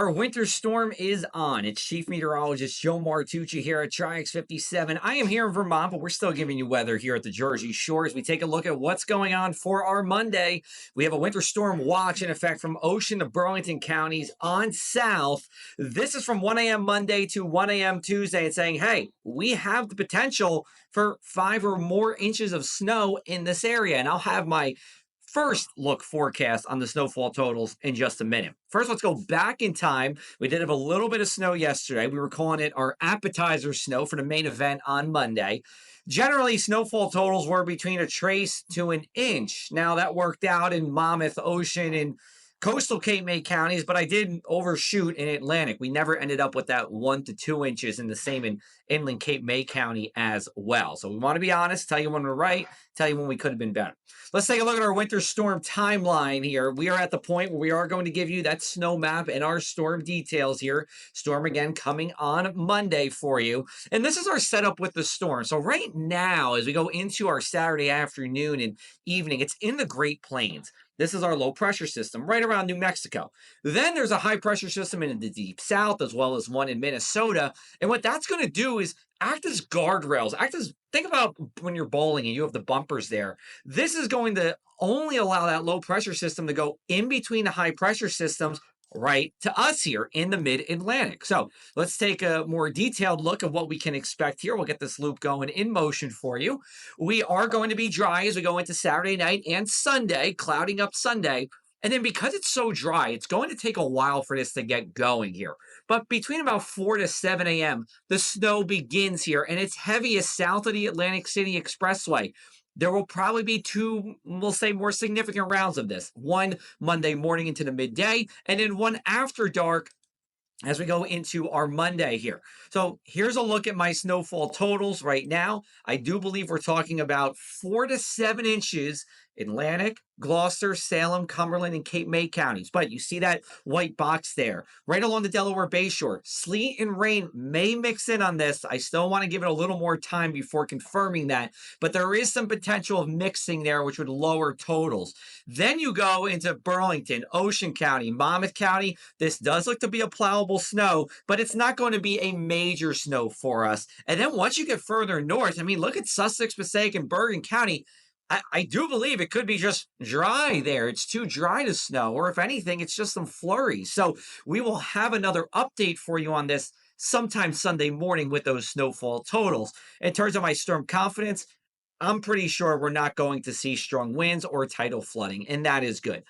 Our winter storm is on. It's Chief Meteorologist Joe Martucci here at Triax 57. I am here in Vermont, but we're still giving you weather here at the Jersey Shore as we take a look at what's going on for our Monday. We have a winter storm watch in effect from Ocean to Burlington counties on south. This is from 1 a.m. Monday to 1 a.m. Tuesday and saying, hey, we have the potential for 5 or more inches of snow in this area. And I'll have my first look forecast on the snowfall totals in just a minute. First, let's go back in time. We did have a little bit of snow yesterday. We were calling it our appetizer snow for the main event on Monday. Generally, snowfall totals were between a trace to an inch. Now, that worked out in Monmouth, Ocean, and coastal Cape May counties, but I did overshoot in Atlantic. We never ended up with that 1 to 2 inches in the same in inland Cape May County as well. So we want to be honest, tell you when we're right, tell you when we could have been better. Let's take a look at our winter storm timeline here. We are at the point where we are going to give you that snow map and our storm details here. Storm again coming on Monday for you. And this is our setup with the storm. So right now, as we go into our Saturday afternoon and evening, it's in the Great Plains. This is our low pressure system right around New Mexico. Then there's a high pressure system in the deep south, as well as one in Minnesota. And what that's going to do is act as guardrails. Think about when you're bowling and you have the bumpers there. This is going to only allow that low pressure system to go in between the high pressure systems right to us here in the mid-Atlantic. So let's take a more detailed look at what we can expect here. We'll get this loop going in motion for you. We are going to be dry as we go into Saturday night and Sunday, clouding up Sunday. And then because it's so dry, it's going to take a while for this to get going here. But between about 4 to 7 a.m., the snow begins here, and it's heaviest south of the Atlantic City Expressway. There will probably be 2, we'll say, more significant rounds of this. One Monday morning into the midday, and then one after dark as we go into our Monday here. So here's a look at my snowfall totals right now. I do believe we're talking about 4 to 7 inches Atlantic, Gloucester, Salem, Cumberland, and Cape May counties. But you see that white box there, right along the Delaware Bay shore. Sleet and rain may mix in on this. I still want to give it a little more time before confirming that, but there is some potential of mixing there, which would lower totals. Then you go into Burlington, Ocean County, Monmouth County. This does look to be a plowable snow, but it's not going to be a major snow for us. And then once you get further north, I mean, look at Sussex, Passaic, and Bergen County. I do believe it could be just dry there. It's too dry to snow, or if anything, it's just some flurries. So we will have another update for you on this sometime Sunday morning with those snowfall totals. In terms of my storm confidence, I'm pretty sure we're not going to see strong winds or tidal flooding, and that is good.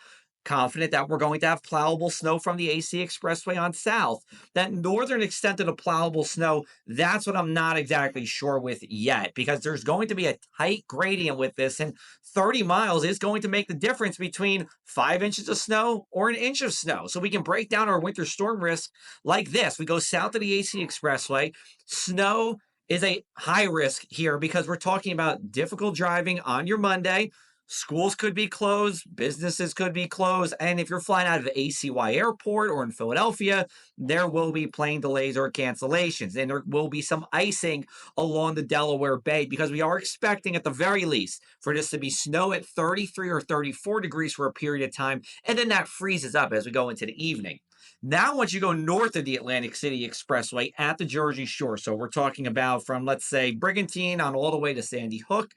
Confident that we're going to have plowable snow from the AC Expressway on south. That northern extent of the plowable snow, that's what I'm not exactly sure with yet, because there's going to be a tight gradient with this, and 30 miles is going to make the difference between 5 inches of snow or an inch of snow. So we can break down our winter storm risk like this. We go south of the AC Expressway. Snow is a high risk here because we're talking about difficult driving on your Monday. Schools could be closed, businesses could be closed, and if you're flying out of ACY Airport or in Philadelphia, there will be plane delays or cancellations, and there will be some icing along the Delaware Bay because we are expecting at the very least for this to be snow at 33 or 34 degrees for a period of time, and then that freezes up as we go into the evening. Now, once you go north of the Atlantic City Expressway at the Jersey Shore, so we're talking about from, let's say, Brigantine on all the way to Sandy Hook,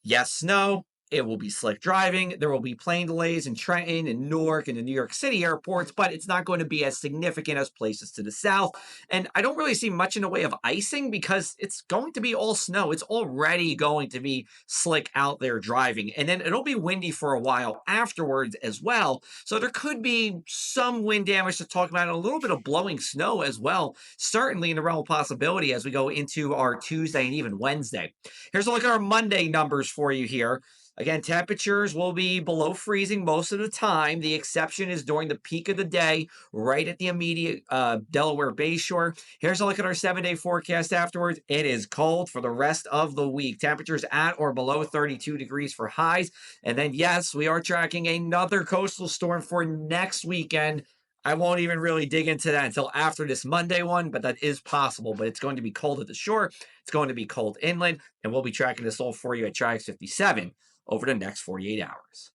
yes, snow. It will be slick driving. There will be plane delays in Trenton and Newark and the New York City airports, but it's not going to be as significant as places to the south. And I don't really see much in the way of icing because it's going to be all snow. It's already going to be slick out there driving. And then it'll be windy for a while afterwards as well. So there could be some wind damage to talk about and a little bit of blowing snow as well, certainly in the realm of possibility as we go into our Tuesday and even Wednesday. Here's a look at our Monday numbers for you here. Again, temperatures will be below freezing most of the time. The exception is during the peak of the day, right at the immediate Delaware Bay shore. Here's a look at our 7-day forecast afterwards. It is cold for the rest of the week. Temperatures at or below 32 degrees for highs. And then, yes, we are tracking another coastal storm for next weekend. I won't even really dig into that until after this Monday one, but that is possible. But it's going to be cold at the shore. It's going to be cold inland, and we'll be tracking this all for you at Triax 57 over the next 48 hours.